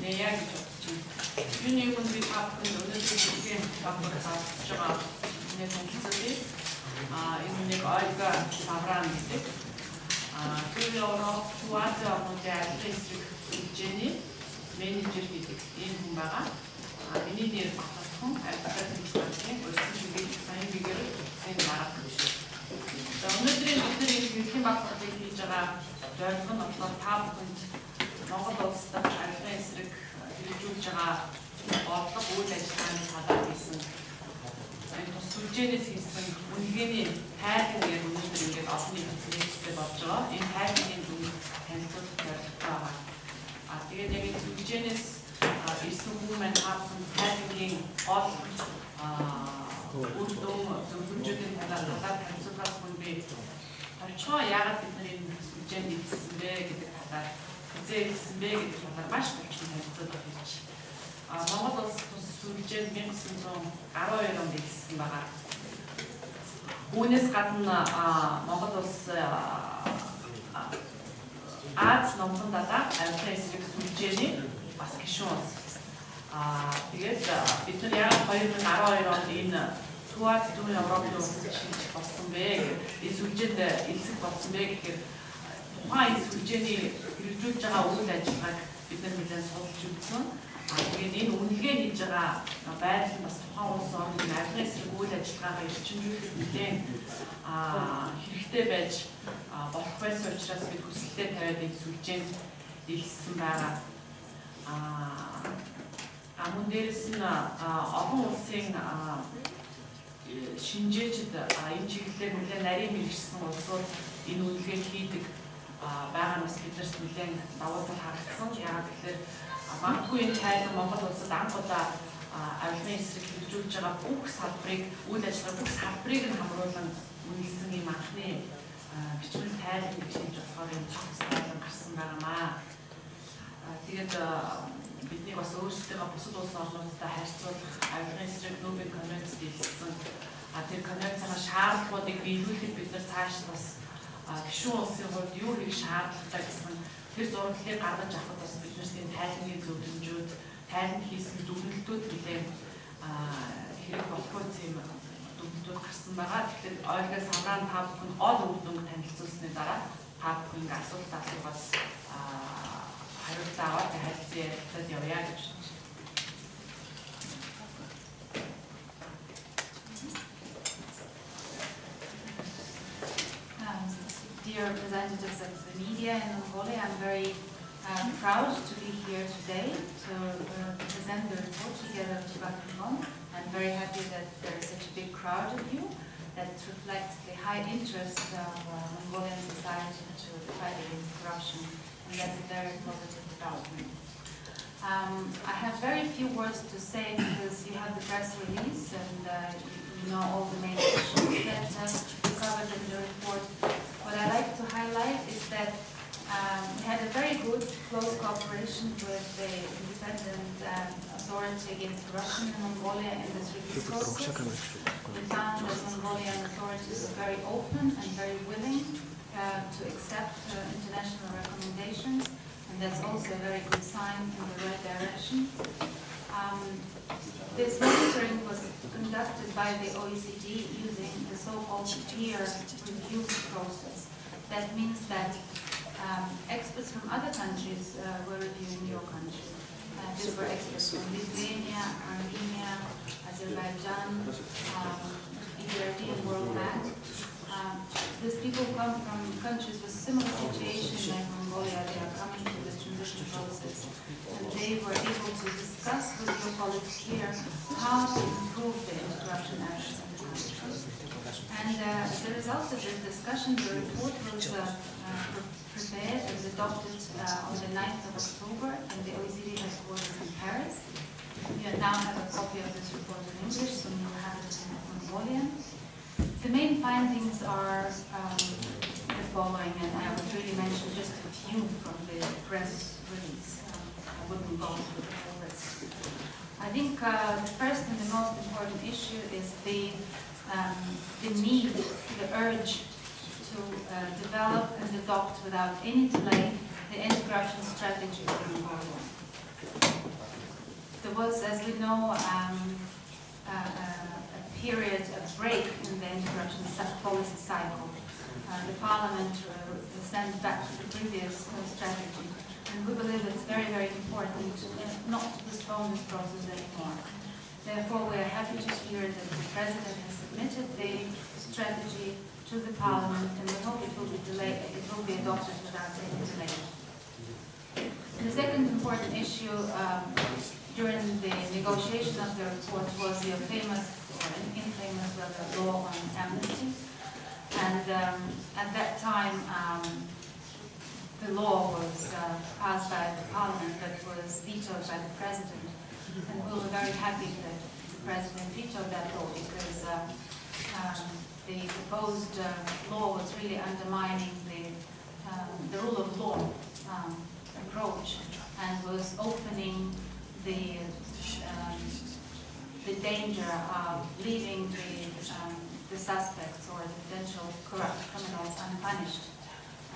내야 гэж юуны хүн би тапхын өнөөдөр хэлсэн багтаж байгаа нэг хүмүүсээ энэ нэг ойга савран гэдэг Europe Туаза модель хэсэг хэмжээний менежер гэдэг энэ хүн байгаа. Миний нэр батхан адвокатын өөрсдөө сайн бигээр сайн маргааш. Өнөөдрийн бидний хэлхийн багтаалыг хийж байгаа зорилго нь болохоор та бүхэнд Монгол улсад ажлын эсрэг хэрэгжүүлж байгаа бодлого үйл ажиллагааны талаар хийсэн энэ тус сүлжээнээс хийсэн үнэгээний тайлбар яг өнөөдөр ингээд олон нийтэд болж байгаа. Энэ тайлбарын дүн танилцуулах зорилготой байгаа. Тэгээд яг энэ сүлжээнээс ирсэн хүмүүс маань та бүхэнд тайлбарын гол үр дүн зөвлөмжүүдийн талаар танилцуулах хүн би орчоо яагаад бид нар энэ сүлжээнд ирсэн бэ гэдэг талаар хэлсэн бэ гэдэг талаар маш хурдан танилцуулах гэж. Монгол улс тус сүлжээнд 1912 онд ирсэн байгаа. Үүнээс гадна Монгол улс Аз номхон дата ажлын эсрэг сүлжээний бас гишүүн улс. Тэгээд бид нар яг 2012 онд энэ Туаз зүүн Европын улсад шинжлэх болсон бэ. Энэ сүлжээнд элсэг болсон бэ гэхээр тухайн сүлжээний хэрэгжүүлж байгаа үйл ажиллагааг бид нар нэлээд судалж үзсэн. Тэгээд энэ үнэлгээ хийж байгаа байдал нь бас тухайн улс орны ажлын эсрэг үйл ажиллагаагаа эрчимжүүлэх нэлээд хэрэгтэй байж болох байсан учраас бид хүсэлтэд тавиад энэ сүлжээнд илсэн байгаа. Мөн дээрээс нь олон улсын шинжээчд энэ чиглэлээр нэлээд нарийн мэргэжсэн улсууд энэ үнэлгээг хийдэг байгаа нас биднээс нэлээд давуу тал харагдсан. Яагаад гэвэл магадгүй энэ тайлбар Монгол улсад анх удаа ажлын эсрэг хэрэгжүүлж байгаа бүх салбарыг үйл ажиллагаа бүх салбарыг нь хамруулан үнэлсэн юм анхны бичмэл тайлбар гэж хэлж болохоор энэ цогц тайлбар гарсан байнамаа. Тэгээд бидний бас өөрсдөө бусад улс орнуудтай харьцуулах ажлын эсрэг Нобель конвенцэд илэрсэн тэр конвенцийн шаардлагуудыг биелүүлэхэд бид нар цааш бас гишүүн улсын хувьд юу хийх шаардлагатай гэсэн тэр зураглалыг гаргаж авахд бас биднээс энэ тайлбарын зөвлөмжүүд, тайлбар хийсэн дүгнэлтүүд нэлээд хэрэг болох юм дүгнэлтүүд гарсан байгаа. Тэгэхээр ойлгоо самраан та бүхэн гол үр дүнг танилцуулсны дараа та бүхэн асуулт асуугаад хариулт аваад харилцан ярилцаад явъя гэж. Dear representatives of the media in Mongolia, I'm very proud to be here today to present the report together with Bakrimon. I'm very happy that there is such a big crowd of you that reflects the high interest of Mongolian society to fight against corruption, and that's a very positive development. I have very few words to say because you have the press release and you know all the main issues that we covered in the report. What I like to highlight is that we had a very good, close cooperation with the independent authority against corruption in Mongolia in this review process. We found that Mongolian authorities are very open and very willing to accept international recommendations, and that's also a very good sign in the right direction. This monitoring was conducted by the OECD using the so-called peer review process. That means that experts from other countries were reviewing your country. These were experts from Lithuania, Armenia, Azerbaijan, EBRD and World Bank. These people come from countries with similar situations like Mongolia. They are coming to the transition process, and they were able to discuss with your colleagues here how to improve the anti-corruption actions in the country. And as a result of this discussion, the report was prepared and adopted on the 9th of October in the OECD headquarters in Paris. You now have a copy of this report in English, so you will have it in Mongolian. The main findings are the following, and I would really mention just a few from the press release. I wouldn't go through the whole list. I think the first and the most important issue is the need, the urge to develop and adopt without any delay the anti-corruption strategy in Mongolia. there was, as we know, a period of break in the anti-corruption policy cycle. The Parliament sent back to the previous strategy, and we believe it's very, very important not to postpone this process anymore. Therefore, we are happy to hear that the President has submitted the strategy to the Parliament, and we hope it will be adopted without any delay. The second important issue during the negotiation of the report was the famous or infamous law on amnesty. And at that time, the law was passed by the Parliament, but was vetoed by the President. And we were very happy that the President vetoed that law, because the proposed law was really undermining the rule of law approach, and was opening the danger of leaving the suspects or the potential corrupt criminals unpunished,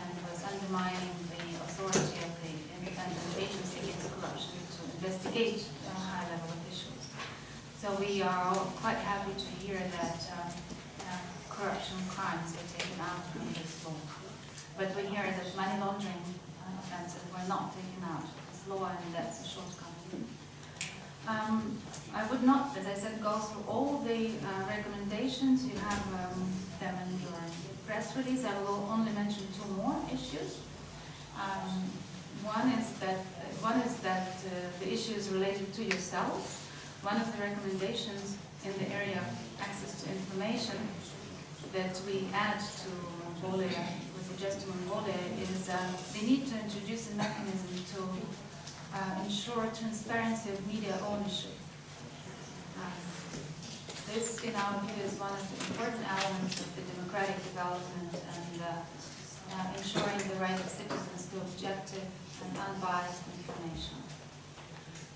and was undermining the authority of the independent agency against corruption to investigate high-level officials. So we are all quite happy to hear that corruption crimes were taken out from this law. But we hear that money laundering offences were not taken out of this law, and that's a shortcoming. I would not, as I said, go through all the recommendations. You have them in your press release. I will only mention two more issues. One is that the issues related to yourselves. One of the recommendations in the area of access to information that we add to Mongolia, we suggest to Mongolia, is they need to introduce a mechanism to ensure transparency of media ownership. This, in our view, is one of the important elements of the democratic development and ensuring the right of citizens to objective and unbiased information.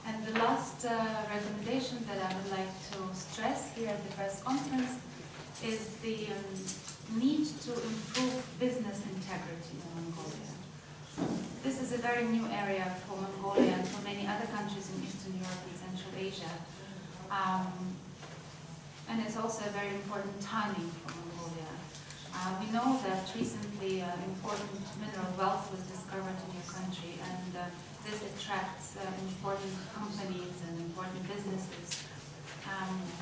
And the last recommendation that I would like to stress here at the press conference is the need to improve business integrity in Mongolia. This is a very new area for Mongolia and for many other countries in Eastern Europe and Central Asia. And it's also a very important timing for Mongolia. We know that recently important mineral wealth was discovered in your country, and this attracts important companies and important businesses.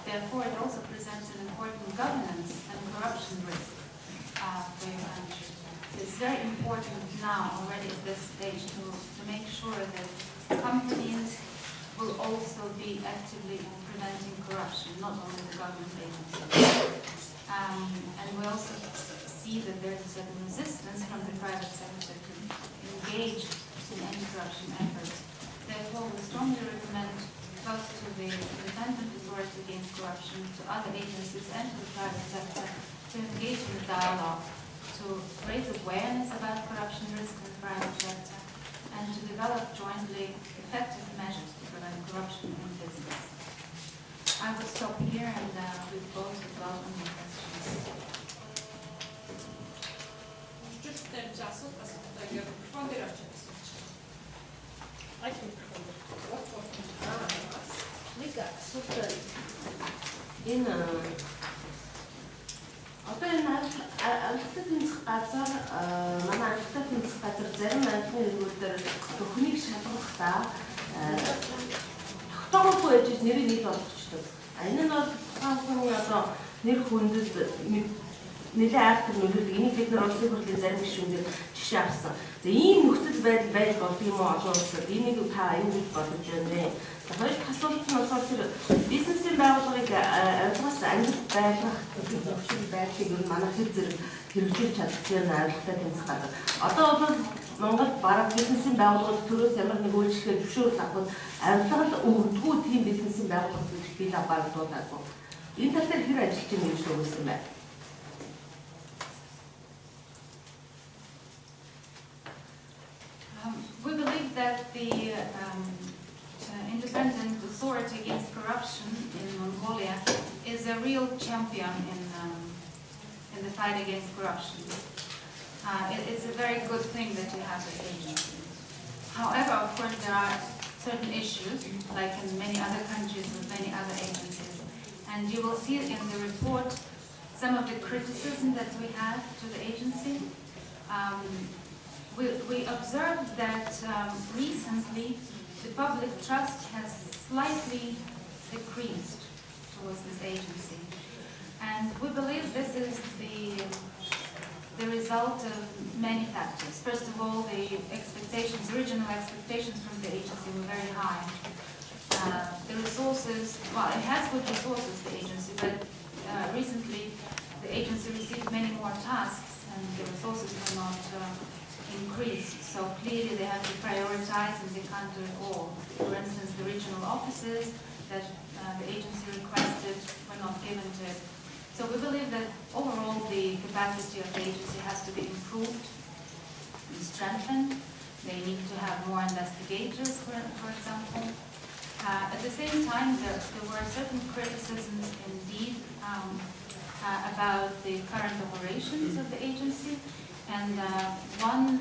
Therefore, it also presents an important governance and corruption risk for your country. It's very important now, already at this stage, to make sure that companies will also be actively preventing corruption, not only the government agencies. And we also see that there's a certain resistance from the private sector to engage in anti-corruption efforts. Therefore, we strongly recommend both to the Independent Authority Against Corruption, to other agencies, and to the private sector to engage in a dialogue, to raise awareness about corruption risk in the private sector, and to develop jointly effective measures to prevent corruption in business. I will stop here, and we both would welcome your questions. Энэ одоо энэ албатай тэнцэх газар манай албатай тэнцэх газар зарим албаны иргүүдээр төхнийг шалгахдаа тогтоогүй байж нэрийг нийл болгочтой. Энэ нь бол тухайн одоо нэр хүндэд нэлээд актив нөлөөлөг. Энийг бид нар улсын хурлын зарим гишүүнээр жишээ авсан. За ийм нөхцөл байдал байж болдго юм уу олон улсад? Энийг та юу гэж бодож байна вэ? Хоёр дахь асуулт нь болохоор тэр бизнесийн байгууллагыг авилгаас ангилт байлгах нөхцөл байдлыг ер нь манай хэр зэрэг хэрэгжүүлж чадах юм авилгатай тэнцэх газар. Одоо бол Монгол бараг бизнесийн байгууллагууд төрөөс ямар нэг үйлчлэгээ зөвшөөрөл авахд авилгал өгдөггүй тийм бизнесийн байгууллагууд гэж би бараг дуудаагүй. Энэ тал дээр хэр ажиллаж байгаа юм гэж үгүйсэн байна. We believe that the Independent Authority Against Corruption in Mongolia is a real champion in the fight against corruption. It's a very good thing that you have this agency. However, of course, there are certain issues, like in many other countries with many other agencies. And you will see in the report some of the criticism that we had to the agency. We observed that recently the public trust has slightly decreased towards this agency. And we believe this is the result of many factors. First of all, the original expectations from the agency were very high. The resources, well, it has good resources, the agency, but recently the agency received many more tasks and the resources were not increased. So clearly they have to prioritize and they can't do it all. For instance, the regional offices that the agency requested were not given to it. So we believe that overall the capacity of the agency has to be improved and strengthened. They need to have more investigators, for example. At the same time, there were certain criticisms indeed about the current operations of the agency. And one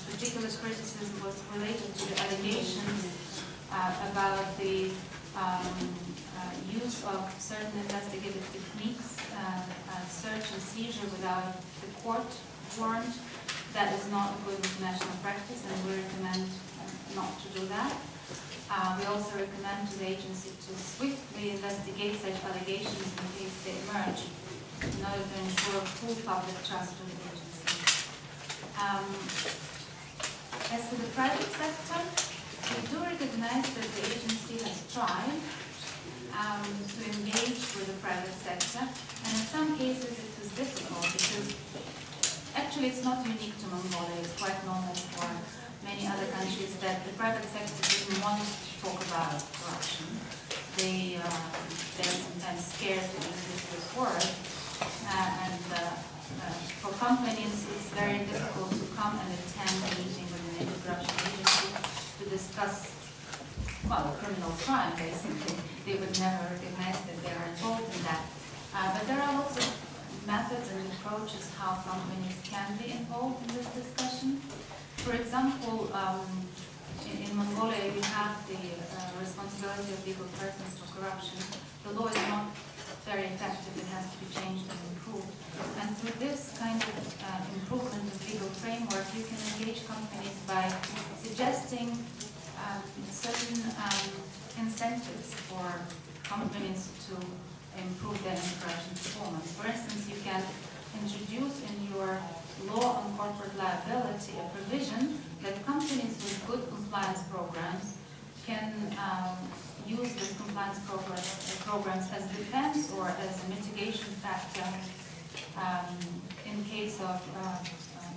particular criticism was related to the allegations about the use of certain investigative techniques, search and seizure without the court warrant. That is not good international practice, and we recommend not to do that. We also recommend to the agency to swiftly investigate such allegations in case they emerge, in order to ensure full public trust in the agency. As for the private sector, we do recognize that the agency has tried to engage with the private sector, and in some cases it was difficult because actually it's not unique to Mongolia. It's quite normal for many other countries that the private sector doesn't want to talk about corruption. They're sometimes scared to use this word, and for companies it's very difficult to come and attend a meeting with an anti-corruption agency to discuss, well, criminal crime basically. They would never recognize that they are involved in that. But there are lots of methods and approaches how companies can be involved in this discussion. For example, in Mongolia we have the responsibility of legal persons for corruption. The law is not very effective, it has to be changed and improved. And through this kind of improvement of legal framework, you can engage companies by suggesting certain incentives for companies to improve their anti-corruption performance. For instance, you can introduce in your law on corporate liability a provision that companies with good compliance programs can use these compliance programs as defense or as a mitigation factor in case of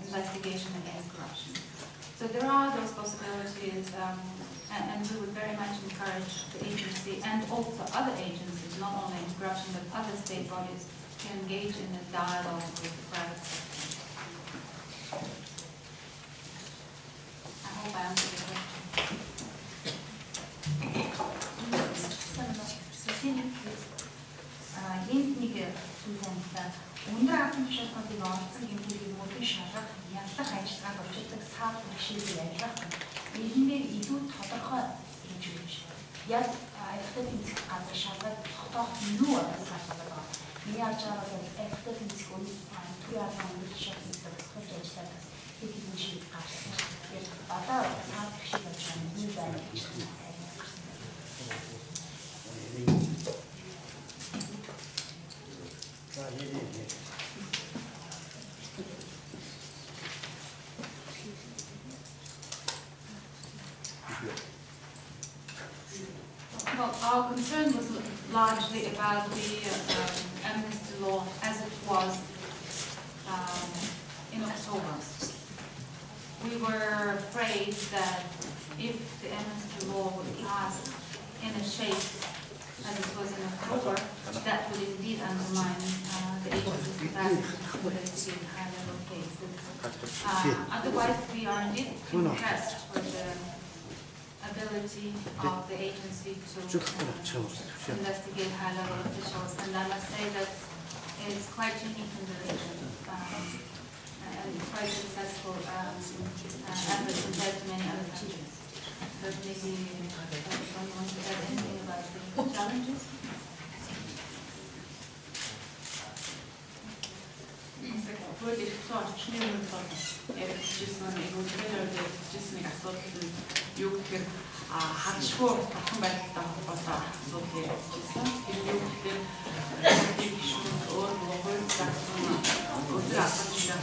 investigation against corruption. So there are those possibilities, and we would very much encourage the agency and also other agencies, not only anti-corruption but other state bodies, to engage in a dialogue with the private sector. I hope I answered the question. Гэмтнийг зүйлэндээ өндөр ахын тушаалтуудыг олцсон гэмтнийг мөрдөн шалгах, яллах ажиллагааг орчуулдаг саад бэрхшээлийг ажиллах, нийгмээр илүү тодорхой хийж өгч, яг аялалтай тэмцэх газар шалгаад тогтоох юу асуудал байна. Миний харж байгаа бол аялалтай тэмцэх үн төрийн албан өндөр тушаалтыг тусгаж ажиллаад хэд хэдэн шиг гарсан. Тэгээд одоо саад бэрхшээл болж байгаа юм байна гэж байна. Well, our concern was largely about the amnesty law as it was in October. We were afraid that if the amnesty law would pass in a shape as it was in October, that would indeed undermine the agency's capacity to investigate high-level cases. Otherwise, we are indeed impressed with the ability of the agency to investigate high-level officials, and I must say that it's quite unique in the region and quite successful effort compared to many other countries. The but maybe someone wants to add anything about the challenges? Хууль эрх зүйн орчны хувьд яригдчихсэн нэгүлгээр яригдчихсэн нэг асуудал нь юу гэхээр хадшгүй тогтмол байдалтай холбоотой асуудал яригдчихсэн. Тэр юу гэхээр тийм гишүүн өөр хууль заасан өдөр албан жишээ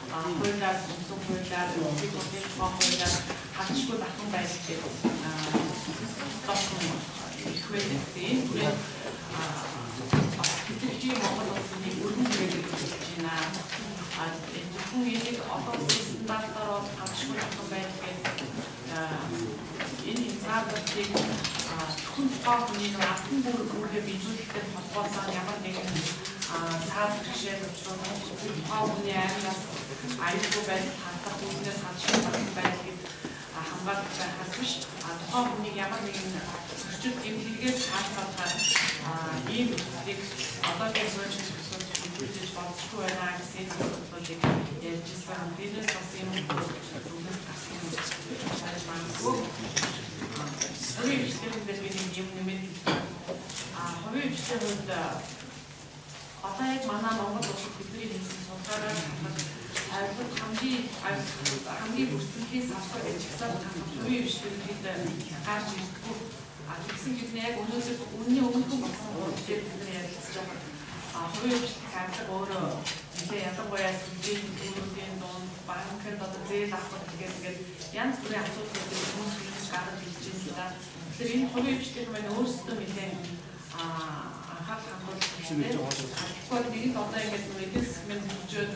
хуулиар үндсэн хуулиар үндсийг бүтээх хуулиар хадшгүй тогтмол байдал дээр тогтмол их байдаг. Тийм түрээ хэвчээ Монгол улсын өргөн хэрэглэж байна. Зөвхөн энийг одоо стандартаар хадшгүй тогтмол байдал гэдэг энэ хязгаарлалтыг зөвхөн тухайн хүний албан бүр үүргээ биелүүлэхтэй холбоотой ямар нэгэн саад бэрхшээл учруулах тухайн хүний аймнаас аюулгүй байдал хандах үүнээс хадшгүй тогтмол байдлыг хамгаалах байхаас биш тухайн хүнийг ямар нэгэн зөрчил гэм хэрэгээс хаалцахаар ийм зүйлийг одоогийн зөвлөж үзүүлж болзошгүй байна гэсэн зүйлийг ярьжсэн. Биднээс бас юм зөвлөж гарсан юм байна. Хувийн хвшлүүдээр би нэг юм нэмээд хувийн хвшлүүд одоо яг манай Монгол улсад бидний хийсэн судалгаагаар хамгийн бүртгэлийн салбар гэж хэсэг хувийн хвшлүүдийг гарч ирдэггүй. Тэгсэн гэвэл яг үнний өмнөхөн болсон үйлдэл бид ярилцж байгаа. Хувийн хвшлэх арга өөрөө нэлээ ялангуяа сүлжээний төлөвлөлийн дунд банкнд одоо зээл авах гэдэг янз бүрийн асуудлуудыг хүмүүс хийж гаргаж ирж байна. Тэгэхээр энэ хувийн хвшлэх маань өөрсдөө нэлээ анхаарал хандуулж байна. Тэгэхээр нэгд одоо ингэж эдийн засгийн хөгжөөд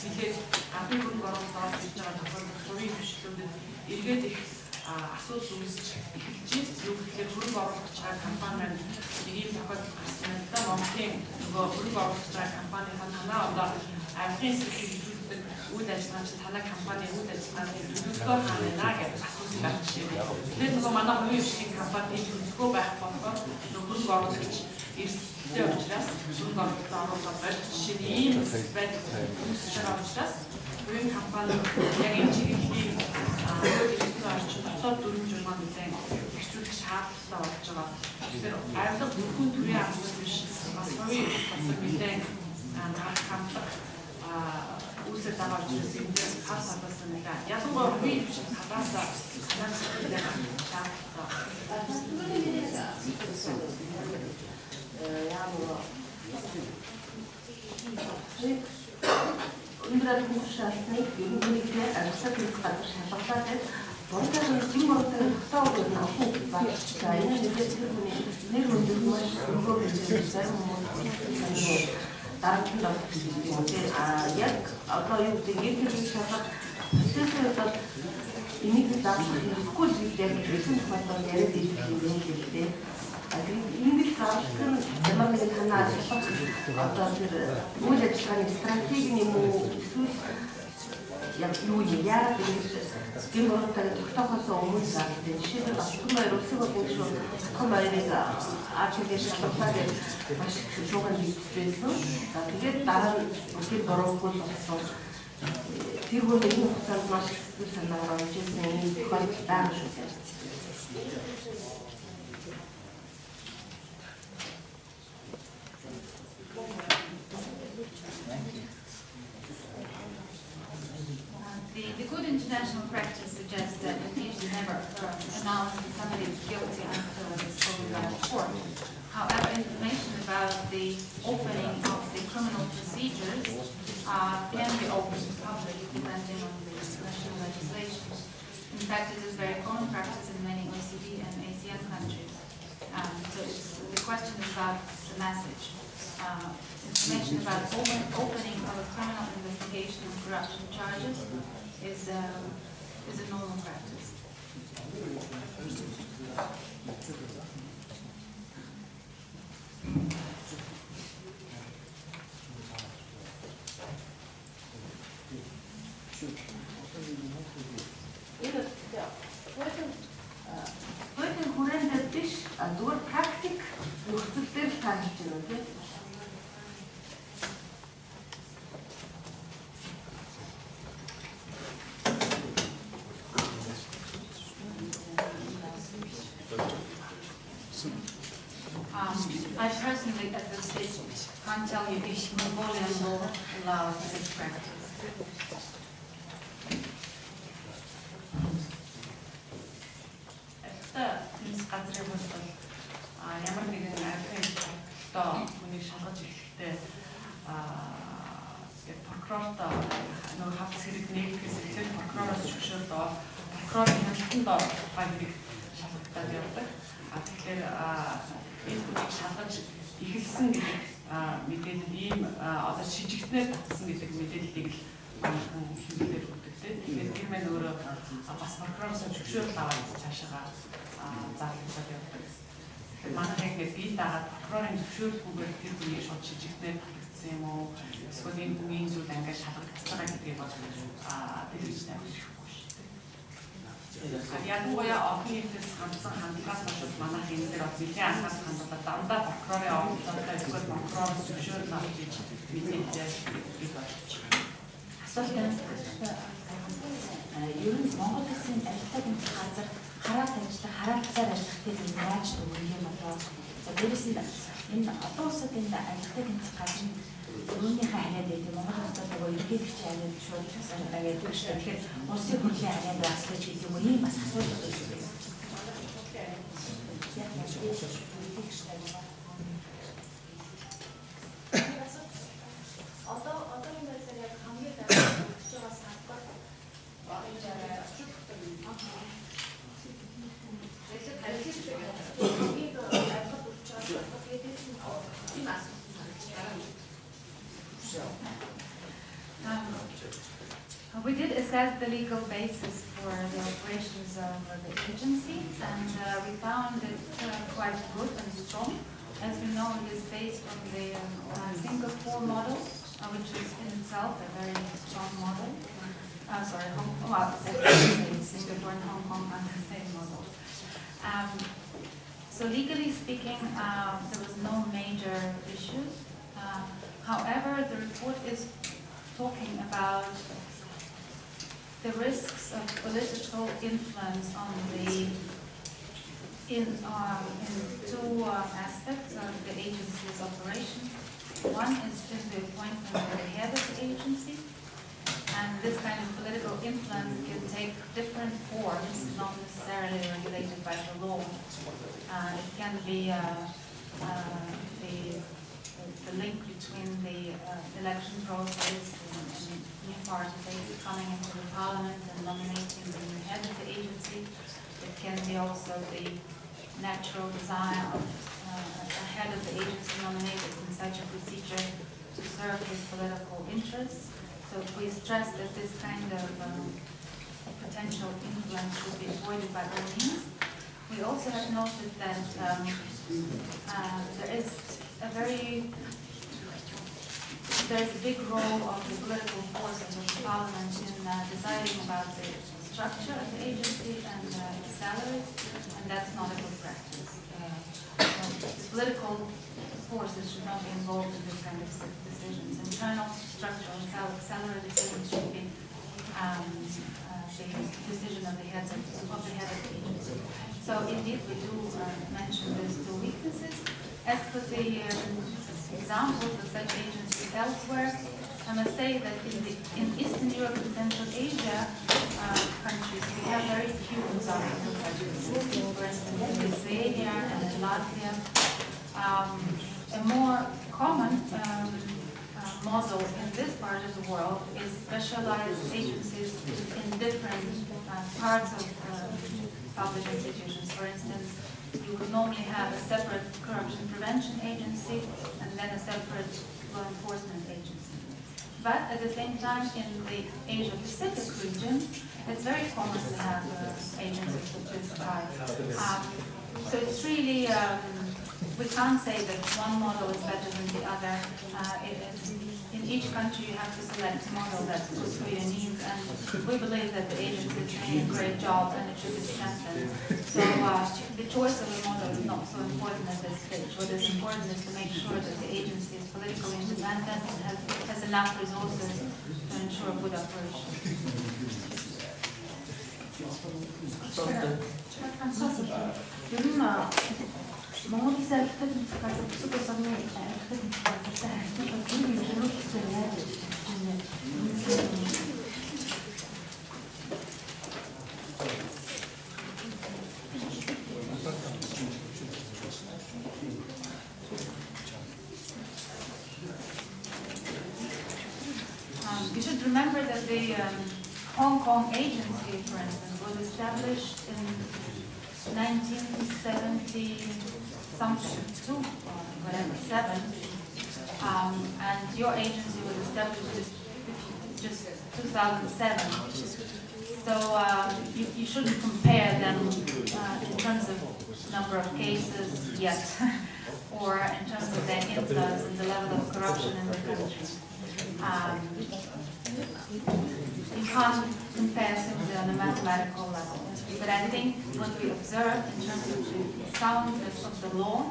нэлээ гадны хөрөнгө оруулалт орж ирж байгаа тохиолдолд хувийн хвшлүүдэд эргээд их асуудал үүсэж эхэлж байна. Юу гэхээр хөрөнгө оруулах байгаа компани маань нэг юм тохиолдол гарсан байна. Монголын нөгөө хөрөнгө оруулах байгаа компанийн танаа одоо аргын эсрэг хэрэгжүүлдэг үйл ажиллагаа чинь танаа компани үйл ажиллагааны төлөвлөгөө хаана гэдэг асуулт гарч ирсэн. Тэгэхээр нөгөө манай хувийн хвшлийн компани төлөвлөгөө байх болохоор нөгөө хөрөнгө оруулагч эрсдэлтэй учраас хөрөнгө оруулалтад оруулах болж жишээ нь ийм байдал үүсэж байгаа учраас хувийн компани яг энэ чиглэлийн дотоод дүрм журмаа нэлээд хэрэгжүүлэх шаардлагатай болж байгаа. Тэгэхээр арилга зөвхөн төрийн асуудал биш, бас хувийн асуудал нэлээд хамтлаг үүсэж байгаа учраас эндээс хас хадгалсан нэлээд ялангуяа хувийн хадгалаас нэлээд өндөр албан тушаалтныг ерөнхийдөө арилгахад газар шалгалаад Монголын зам мөрөдөө тохиолдол нь олон багц. За энэ нэлээд тэр хүний нэр өндөр маш өргөө гэж зарим хүмүүс дараагийн дор гэсэн юм тий. Яг одоо юу гэдэг ерөнхийдөө шалгалт тэсэлд энийг даах хэрэггүй зүйл яг гэсэн тохиолдолд яриад ирэх юм хэлээ. Энийг заавал ямар нэгэн танаа ажиллах одоо тэр үйл ажиллагааны стратеги юм уу эсвэл яг юу яагаад гэвэл зэм бороотой тогтоохоос өмнө заавал жишээлбэл Батхан баяр улсын хурлын гишүүн Батхан баярыг арчилж шалгалаад маш их шууган хийсэн. За тэгээд дараа нь зэм бороогүй болсон. Тэр хүн энэ хугацаанд маш их санаагаар орж ирсэн энэ тохиолдол байгаа шүү дээ. The good international practice suggests that you never announce that somebody is guilty until it is proven by a court. However, information about the opening of the criminal procedures can be open to the public depending on the national legislation. In fact, it is very common practice in many OECD and ASEAN countries. So the question is about the message. Information about opening of a criminal investigation and corruption charges is a normal practice. Heute хүрээнд биш зүгээр практик нөхцөл дээр тааж байна үү? I personally, at this stage, can't tell you if Mongolia will allow this practice. Тэс газрын бол ямар нэгэн архивтой хүний шалгаж ирэхдээ прокурортой нөгөө хавц хэрэг нэгдгээс эхлээд прокуророос зөвшөөрлөө прокурорын хяналтанд байдлыг шалгагдаад явдаг. Тэгэхээр энэ хүнийг шалгаж эхэлсэн гэдэг мэдээлэл ийм одоо шижигтнээр татсан гэдэг мэдээллийг л манайхан хэлээр өгдөгтэй. Тэгээд тэр маань өөрөө бас прокуророос зөвшөөрөл аваад цаашаа заалгуулад явдаг. Манайх ингээд бие дагаад прокурорын зөвшөөрлгүйгээр тэр хүнийг шууд шижигтнээр татсан юм уу? Эсвэл энэ бүгийн зүйл ингээд шалгагдчихсан гэдгийг бол дэлгэж тавьчихгүй шүү дээ. Ягууя офиинээс хандсан хандлагаас болж манайх энэ дээр бас нэлийн анхаарал хандуулаад дандаа прокурорын оролцоотой эсвэл прокуророос зөвшөөрөл авч иж мэдээлэл гэж бодож байна. Асуулт байна. Ер нь Монгол Улсын арилтаа тэмцэх газар хараалт ажиллах, хараалцаар ажиллахыг яаж өгөх юм болоо. За дээрээс нь энэ олон улсад энэ арилтаа тэмцэх газрын өөрийнхөө хариад байдаг Монгол улсад нөгөө ерөнхийлөгчийн хариад шууд байгаа гэдэг шүү. Тэгэхээр улсын хурлын хариад баслаж гэдэг юм уу? Ийм бас асуудал байна. Одоо энэ байдлаар яг хамгийн дахин өгч байгаа салбар We did assess the legal basis for the operations of the agency, and we found it quite good and strong. As we know, it is based on the Singapore model, which is in itself a very strong model. Singapore and Hong Kong are the same models. So legally speaking, there was no major issues. However, the report is talking about the risks of political influence on in two aspects of the agency's operation. One is the appointment of the head of the agency, and this kind of political influence can take different forms, not necessarily regulated by the law. It can be the link between the election process and new parties coming into the parliament and nominating the head of the agency. It can be also the natural desire of a head of the agency nominated in such a procedure to serve his political interests. So we stress that this kind of potential influence should be avoided by all means. We also have noted that there is a big role of the political forces of the parliament in deciding about the structure of the agency and its salaries, and that's not a good practice. The political forces should not be involved in this kind of decisions. Internal structure and salary decisions should be the decision of the head of the agency. So indeed, we do mention these two weaknesses. As for the examples of such agencies elsewhere, I must say that in Eastern Europe and Central Asia countries, we have very few examples of such agencies. For instance, in Lithuania and in Latvia. A more common model in this part of the world is specialized agencies in different parts of public institutions. For instance, you would normally have a separate corruption prevention agency and then a separate law enforcement agency. But at the same time, in the Asia-Pacific region, it's very common to have agencies of this type. So it's really, we can't say that one model is better than the other. In each country, you have to select a model that's good for your needs, and we believe that the agency is doing a great job and it should be strengthened. So the choice of a model is not so important at this stage. What is important is to make sure that the agency is politically independent and has enough resources to ensure good operation. Ер нь Монгол улсын архитектор газар бусад улс орны архитектор газартай харьцуулбал энэ хөрвүүлсэн яаж You should remember that the Hong Kong agency, for instance, was established in 1970 something, two or whatever, seven, and your agency was established just 2007. So you shouldn't compare them in terms of number of cases yet, or in terms of their influence and the level of corruption in the country. You can't compare simply on a mathematical level. But I think what we observe in terms of the soundness of the law,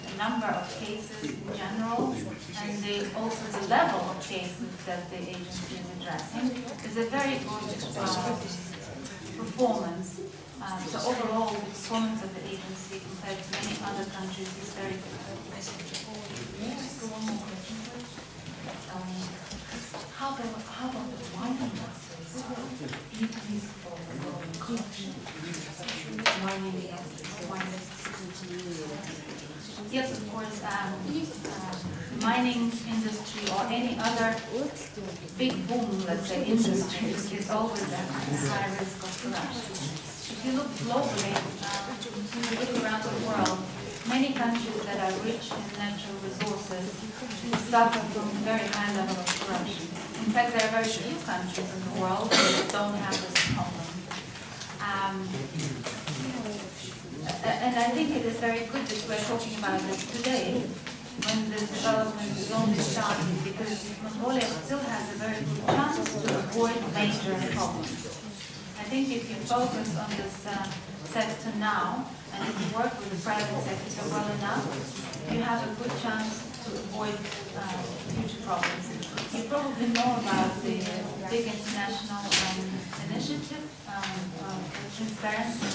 the number of cases in general, and also the level of cases that the agency is addressing, is a very good performance. So overall, the performance of the agency compared to many other countries is very good. How about the mining assets? Increase for corruption. Yes, of course, mining industry or any other big boom, let's say, industry is always at high risk of corruption. If you look globally, if you look around the world, many countries that are rich in natural resources suffer from a very high level of corruption. In fact, there are very few countries in the world that don't have this problem. And I think it is very good that we're talking about this today, when this development is only starting, because Mongolia still has a very good chance to avoid major problems. I think if you focus on this sector now, and if you work with the private sector well enough, you have a good chance to avoid future problems. You probably know about the big international initiative, transparency,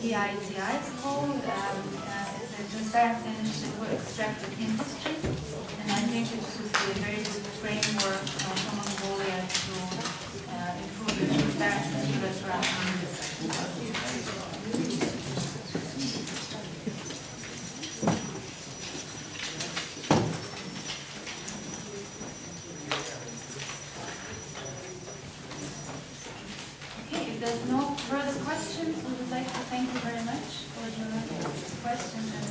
the EITI is called. It's a transparency initiative for extractive industry, and I think it should be a very good framework for Mongolia to improve the transparency in the extractive industry. If there's no further questions, we would like to thank you very much for your questions and